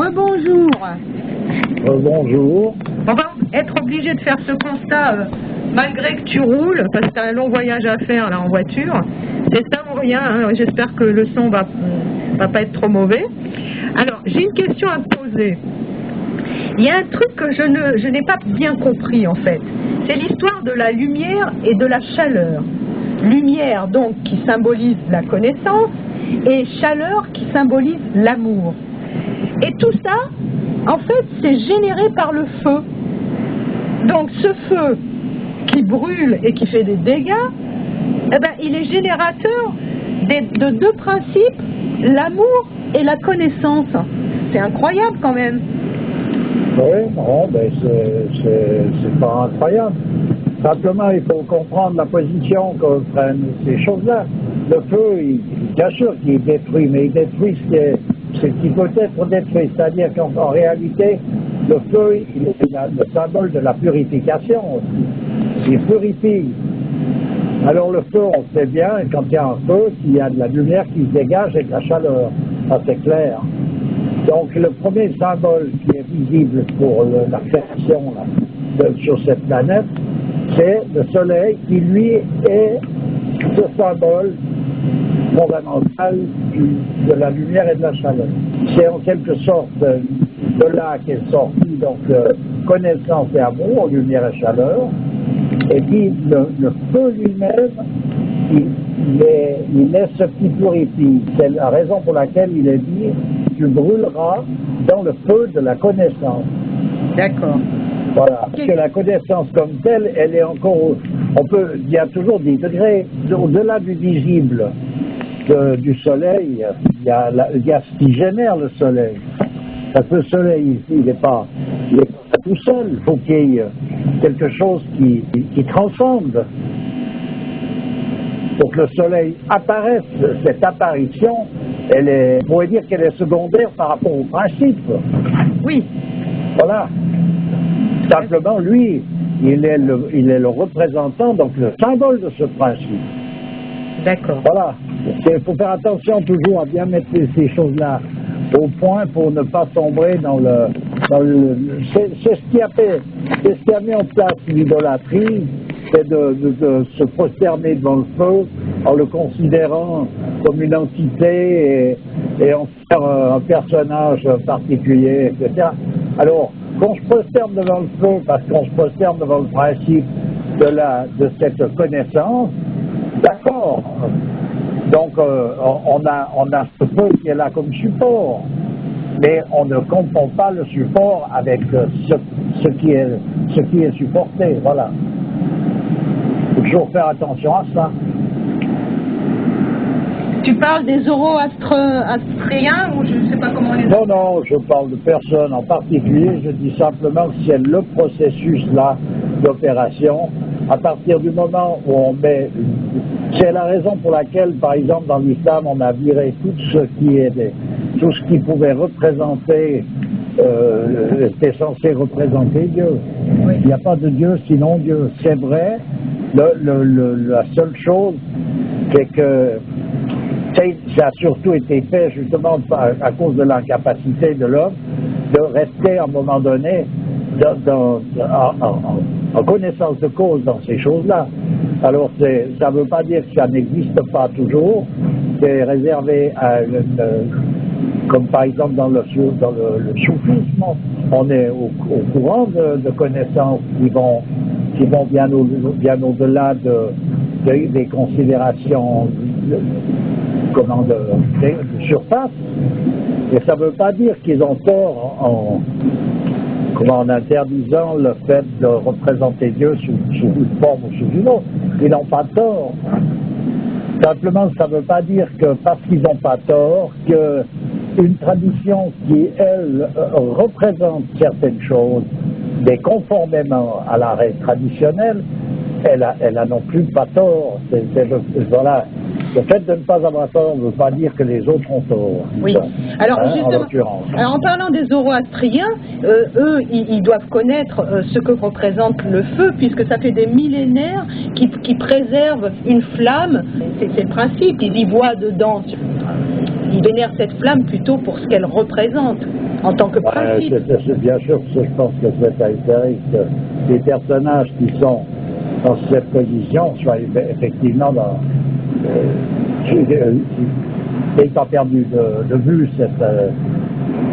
Rebonjour. Bonjour. On va être obligé de faire ce constat malgré que tu roules, parce que tu as un long voyage à faire là en voiture. C'est ça ou rien, hein. J'espère que le son va pas être trop mauvais. Alors, j'ai une question à te poser. Il y a un truc que je n'ai pas bien compris en fait. C'est l'histoire de la lumière et de la chaleur. Lumière donc qui symbolise la connaissance et chaleur qui symbolise l'amour. Et tout ça, en fait, c'est généré par le feu. Donc ce feu qui brûle et qui fait des dégâts, eh ben, il est générateur de deux principes, l'amour et la connaissance. C'est incroyable quand même. Oui, non, ben c'est pas incroyable. Simplement, il faut comprendre la position que prennent ces choses-là. Le feu, bien sûr qu'il détruit, mais il détruit ce qui peut être détruit. C'est-à-dire qu'en réalité, le feu, il est le symbole de la purification aussi. Il purifie. Alors le feu, on sait bien, quand il y a un feu, qu'il y a de la lumière qui se dégage et de la chaleur. Ça, c'est clair. Donc le premier symbole qui est visible pour la création sur cette planète, c'est le soleil qui, lui, est ce symbole fondamental de la lumière et de la chaleur. C'est en quelque sorte de là qu'est sorti donc connaissance et amour, lumière et chaleur. Et puis le feu lui-même, il est ce qui purifie. C'est la raison pour laquelle il est dit tu brûleras dans le feu de la connaissance. D'accord. Voilà. Parce que la connaissance comme telle, elle est encore, il y a toujours des degrés au-delà du visible du soleil. Il y a ce qui génère le soleil. Parce que le soleil ici, il n'est pas tout seul. Il faut qu'il y ait quelque chose qui transcende. Pour que le soleil apparaisse, cette apparition, on pourrait dire qu'elle est secondaire par rapport au principe. Oui. Voilà. Simplement, lui, il est le représentant, donc le symbole de ce principe. D'accord. Voilà. Il faut faire attention toujours à bien mettre ces choses-là au point pour ne pas sombrer dans c'est ce qui a mis en place l'idolâtrie, c'est de se prosterner devant le feu en le considérant comme une entité et en faire un personnage particulier, etc. Alors, qu'on se prosterne devant le feu parce qu'on se prosterne devant le principe de cette connaissance, d'accord. Donc, on a ce feu qui est là comme support, mais on ne confond pas le support avec ce qui est supporté. Voilà. Il faut toujours faire attention à ça. Tu parles des zoroastriens ou je ne sais pas comment les... Non, je parle de personne en particulier. Je dis simplement que c'est le processus là d'opération. À partir du moment où on met... C'est la raison pour laquelle, par exemple, dans l'islam, on a viré tout ce qui pouvait représenter, était censé représenter Dieu. Oui. Il n'y a pas de Dieu sinon Dieu. C'est vrai, la seule chose, c'est que ça a surtout été fait justement à cause de l'incapacité de l'homme de rester à un moment donné en connaissance de cause dans ces choses-là. Alors ça ne veut pas dire que ça n'existe pas toujours, c'est réservé à comme par exemple dans le soufisme, on est au courant de connaissances qui vont bien au-delà des considérations de surface. Et ça ne veut pas dire qu'ils ont tort en interdisant le fait de représenter Dieu sous une forme ou sous une autre. Ils n'ont pas tort. Simplement, ça ne veut pas dire que parce qu'ils n'ont pas tort, qu'une tradition qui, elle, représente certaines choses, mais conformément à la règle traditionnelle, elle a non plus pas tort. Voilà. Le fait de ne pas avoir tort ne veut pas dire que les autres ont tort. Oui. Alors, justement, en parlant des zoroastriens, eux, ils doivent connaître ce que représente le feu, puisque ça fait des millénaires qu'ils préservent une flamme. C'est le principe, ils y voient dedans. Ils vénèrent cette flamme plutôt pour ce qu'elle représente. en tant que principe. C'est bien sûr que je pense que c'est altériste que les personnages qui sont dans cette position soient effectivement n'ayant perdu de vue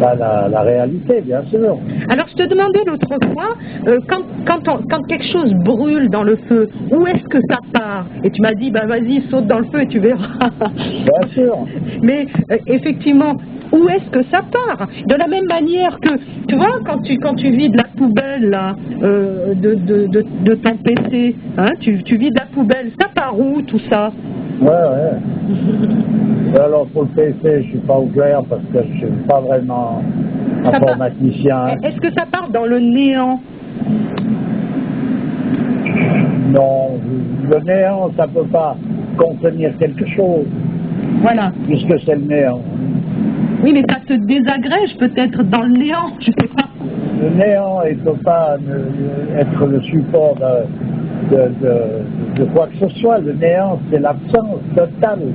la réalité, bien sûr. Alors, je te demandais l'autre fois, quand quelque chose brûle dans le feu, où est-ce que ça part? Et tu m'as dit, bah vas-y, saute dans le feu et tu verras. Bien sûr. Mais effectivement, où est-ce que ça part? De la même manière que, tu vois, quand tu vides la poubelle là, de ton PC, hein, tu vides la poubelle, ça part où tout ça? Ouais. Alors pour le PC, je suis pas au clair parce que je suis pas vraiment informaticien. Est-ce que ça part dans le néant? Non, le néant, ça peut pas contenir quelque chose. Voilà. Puisque c'est le néant. Oui, mais ça se désagrège peut-être dans le néant, je sais pas. Le néant, il ne peut pas être le support de quoi que ce soit. Le néant, c'est l'absence totale.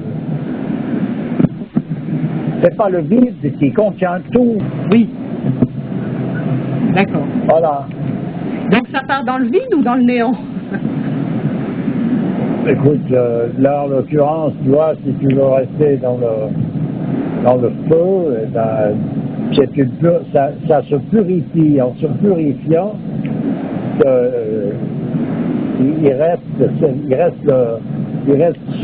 C'est pas le vide qui contient tout. Oui. D'accord. Voilà. Donc ça part dans le vide ou dans le néant? Écoute, là en l'occurrence, tu vois, si tu veux rester dans le feu, eh ben, ça se purifie. En se purifiant, il reste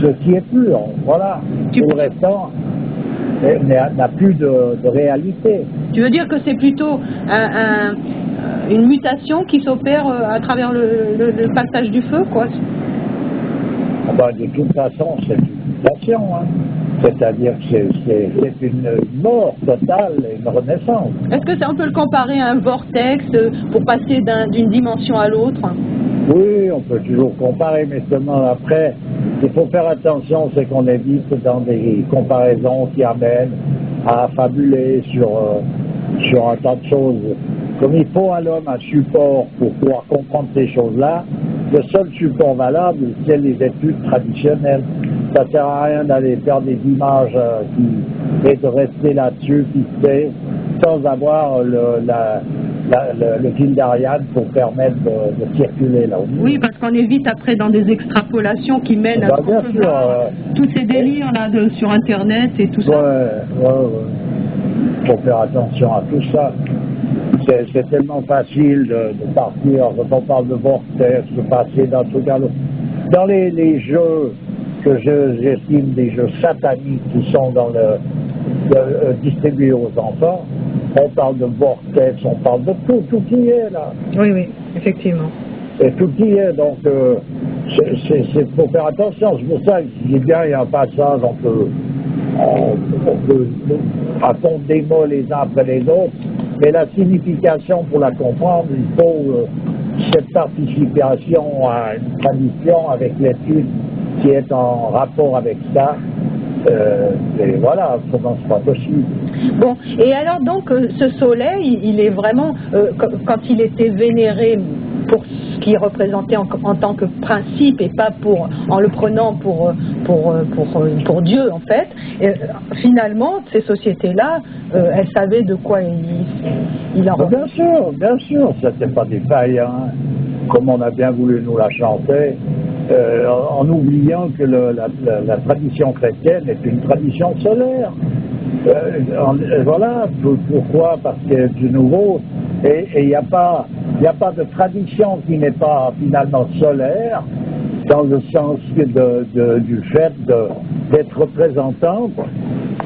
ce qui est pur. Voilà. Tout le restant n'a plus de réalité. Tu veux dire que c'est plutôt une mutation qui s'opère à travers le passage du feu, quoi? Ben, de toute façon, c'est une mutation. Hein. C'est-à-dire que c'est une mort totale et une renaissance. Est-ce que on peut le comparer à un vortex pour passer d'une dimension à l'autre? Oui, on peut toujours comparer, mais seulement après, il faut faire attention, c'est qu'on évite dans des comparaisons qui amènent à fabuler sur un tas de choses. Comme il faut à l'homme un support pour pouvoir comprendre ces choses-là, le seul support valable, c'est les études traditionnelles. Ça ne sert à rien d'aller faire des images et de rester là-dessus, fixé, sans avoir le fil d'Ariane pour permettre de circuler là. Oui, parce qu'on est vite après dans des extrapolations qui mènent à tous ces délires là sur Internet et tout ça. Ouais. Il faut faire attention à tout ça. C'est tellement facile de partir, quand on parle de vortex, de passer dans tout cas. Dans les jeux que j'estime des jeux sataniques qui sont distribués aux enfants, on parle de vortex, on parle de tout y est là. Oui, effectivement. Et tout y est, donc c'est pour faire attention. C'est pour ça que je dis bien, il y a un passage, on peut raconter des mots les uns après les autres, mais la signification, pour la comprendre, il faut cette participation à une tradition avec l'étude qui est en rapport avec ça. Et voilà, autrement c'est pas possible. Bon, et alors donc ce soleil, il est vraiment, quand il était vénéré pour ce qu'il représentait en tant que principe et pas en le prenant pour Dieu en fait, et, finalement ces sociétés-là, elles savaient de quoi il en représentait. Bien sûr, c'était pas des failles, hein, comme on a bien voulu nous la chanter. En oubliant que la tradition chrétienne est une tradition solaire. Voilà, pourquoi? Parce que du nouveau, et il n'y a pas de tradition qui n'est pas finalement solaire, dans le sens du fait d'être représentant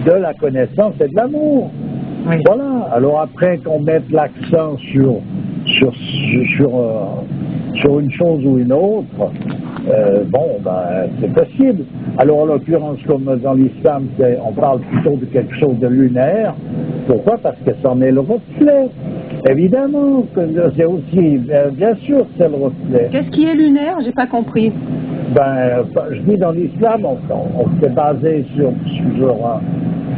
de la connaissance et de l'amour. Oui. Voilà, alors après qu'on mette l'accent sur une chose ou une autre, c'est possible. Alors en l'occurrence, comme dans l'islam, on parle plutôt de quelque chose de lunaire. Pourquoi? Parce que c'en est le reflet. Évidemment, c'est aussi, bien sûr, c'est le reflet. Qu'est-ce qui est lunaire? J'ai pas compris. Je dis dans l'islam, on s'est basé sur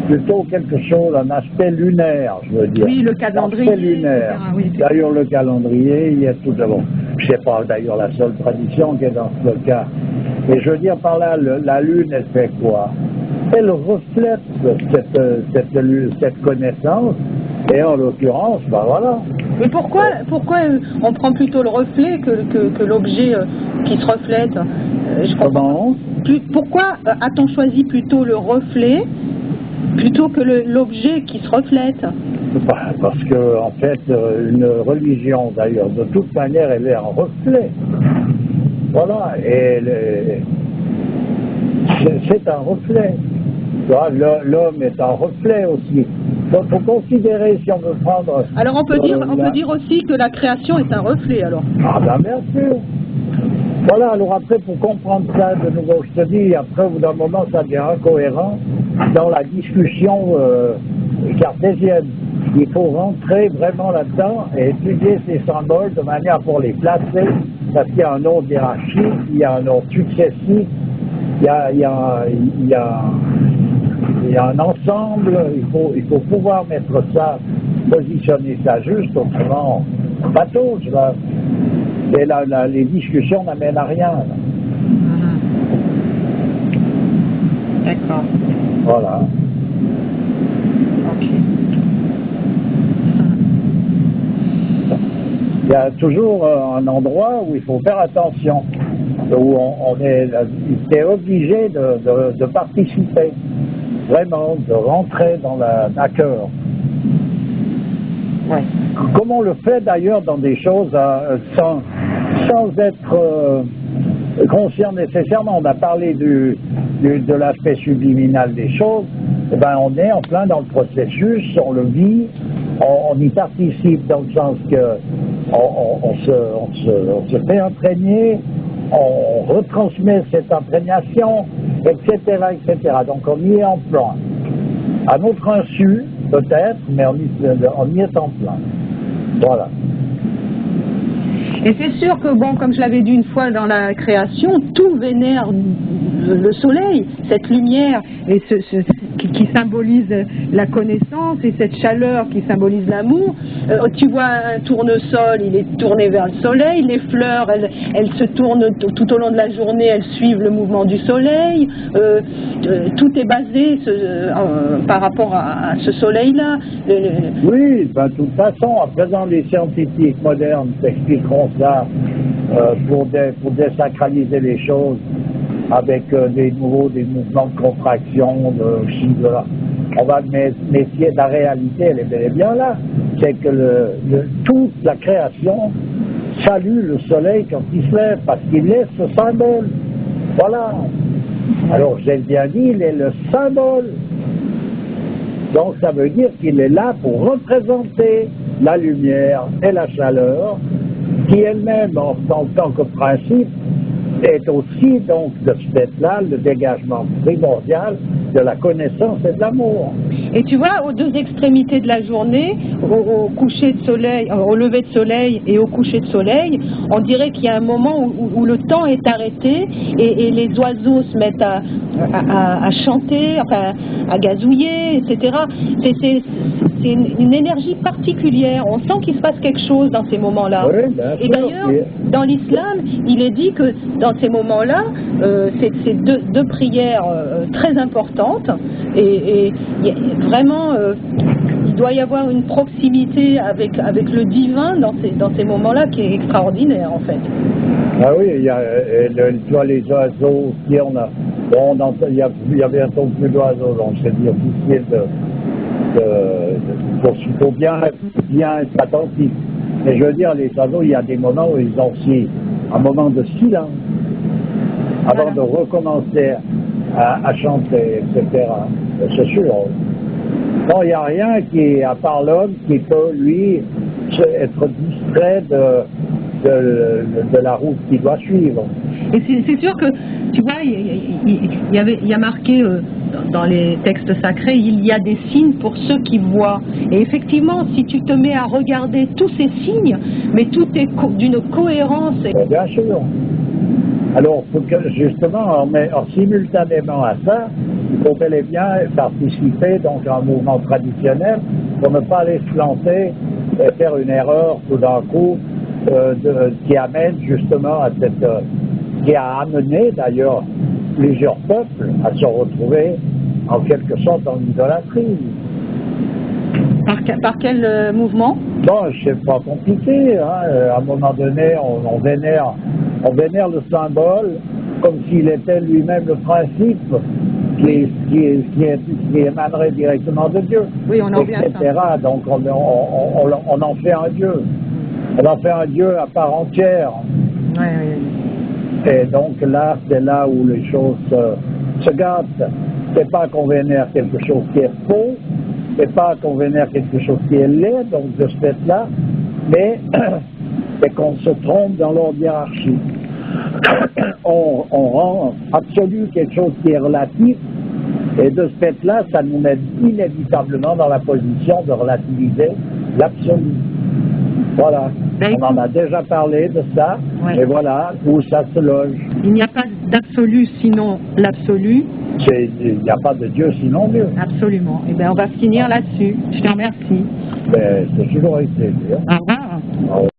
plutôt quelque chose, un aspect lunaire, je veux dire. Oui, le calendrier. Aspect lunaire. Oui, d'ailleurs, le calendrier, il y a tout d'abord. Je ne sais pas d'ailleurs la seule tradition qui est dans ce cas. Et je veux dire par là, la lune, elle fait quoi? Elle reflète cette connaissance Et en l'occurrence, ben voilà. Mais pourquoi on prend plutôt le reflet que l'objet qui se reflète? Je comprends. Pourquoi a-t-on choisi plutôt le reflet plutôt que l'objet qui se reflète? Parce que, en fait, une religion, d'ailleurs, de toute manière, elle est un reflet. Voilà, et c'est un reflet. L'homme est un reflet aussi. Donc, il faut considérer, si on veut prendre... Alors, on peut dire aussi que la création est un reflet, alors. Ah ben, bien sûr. Voilà, alors après, pour comprendre ça, de nouveau, je te dis, après, au bout d'un moment, ça devient incohérent dans la discussion cartésienne. Il faut rentrer vraiment là-dedans et étudier ces symboles de manière pour les placer, parce qu'il y a un ordre hiérarchique, il y a un ordre successif, il y a un ensemble, il faut pouvoir mettre ça, positionner ça juste, autrement, bateau, tu vois. Et là, les discussions n'amènent à rien. D'accord. Voilà. Ok. Il y a toujours un endroit où il faut faire attention, où on est obligé de participer, vraiment, de rentrer dans la cœur. Ouais. Comme on le fait d'ailleurs dans des choses sans être conscient nécessairement. On a parlé de l'aspect subliminal des choses. Eh ben, on est en plein dans le processus, on le vit, on y participe dans le sens que on se fait imprégner, on retransmet cette imprégnation, etc., etc. Donc on y est en plein. À notre insu, peut-être, mais on y est en plein. Voilà. Et c'est sûr que, bon, comme je l'avais dit une fois dans la création, tout vénère le soleil, cette lumière et qui symbolise la connaissance et cette chaleur qui symbolise l'amour. Tu vois un tournesol, il est tourné vers le soleil, les fleurs, elles se tournent tout au long de la journée, elles suivent le mouvement du soleil, tout est basé par rapport à ce soleil-là. Oui, ben, de toute façon, à présent, les scientifiques modernes t'expliqueront ça pour désacraliser les choses avec des mouvements de contraction, de là. On va méfier de la réalité, elle est bel et bien là. C'est que toute la création salue le soleil quand il se lève, parce qu'il est ce symbole. Voilà. Alors, j'ai bien dit, il est le symbole. Donc, ça veut dire qu'il est là pour représenter la lumière et la chaleur, qui elle-même, en tant que principe, est aussi, donc, de ce fait-là, le dégagement primordial de la connaissance et de l'amour. Et tu vois, aux deux extrémités de la journée, au coucher de soleil, au lever de soleil et au coucher de soleil, on dirait qu'il y a un moment où le temps est arrêté et les oiseaux se mettent à chanter, enfin, à gazouiller, etc. C'est une énergie particulière. On sent qu'il se passe quelque chose dans ces moments-là. Oui, et d'ailleurs, dans l'islam, il est dit que dans ces moments-là, c'est deux prières très importantes et vraiment, il doit y avoir une proximité avec le divin dans ces moments-là qui est extraordinaire en fait. Ah oui, il y a les oiseaux aussi, il y a bientôt plus d'oiseaux, donc c'est difficile il faut bien être attentif. Mais je veux dire, les oiseaux, il y a des moments où ils ont aussi un moment de silence avant de recommencer à chanter, etc. C'est sûr. Non, il n'y a rien à part l'homme, qui peut, lui, être distrait de la route qu'il doit suivre. Et c'est sûr que, tu vois, il y a marqué dans les textes sacrés, il y a des signes pour ceux qui voient. Et effectivement, si tu te mets à regarder tous ces signes, mais tout est d'une cohérence. Bien sûr. Alors, justement, simultanément à ça, il faut bel et bien participer donc à un mouvement traditionnel pour ne pas aller se planter et faire une erreur tout d'un coup qui amène justement à qui a amené d'ailleurs plusieurs peuples à se retrouver en quelque sorte en idolâtrie. Par quel mouvement? Bon, c'est pas compliqué, hein. À un moment donné, on vénère le symbole comme s'il était lui-même le principe qui émanerait directement de Dieu, oui, on en vient etc. Donc on en fait un Dieu. On en fait un Dieu à part entière. Oui, oui. Et donc là, c'est là où les choses se gâtent. C'est pas qu'on vénère quelque chose qui est faux, c'est pas qu'on vénère quelque chose qui est laid, donc de ce fait-là, mais c'est qu'on se trompe dans l'ordre hiérarchique. On rend absolu quelque chose qui est relatif, et de ce fait-là, ça nous met inévitablement dans la position de relativiser l'absolu. Voilà, on en a déjà parlé de ça, ouais. Et voilà où ça se loge. Il n'y a pas d'absolu sinon l'absolu. Il n'y a pas de Dieu sinon Dieu. Absolument. Eh bien, on va finir là-dessus. Je te remercie. C'est toujours avec plaisir. Au revoir.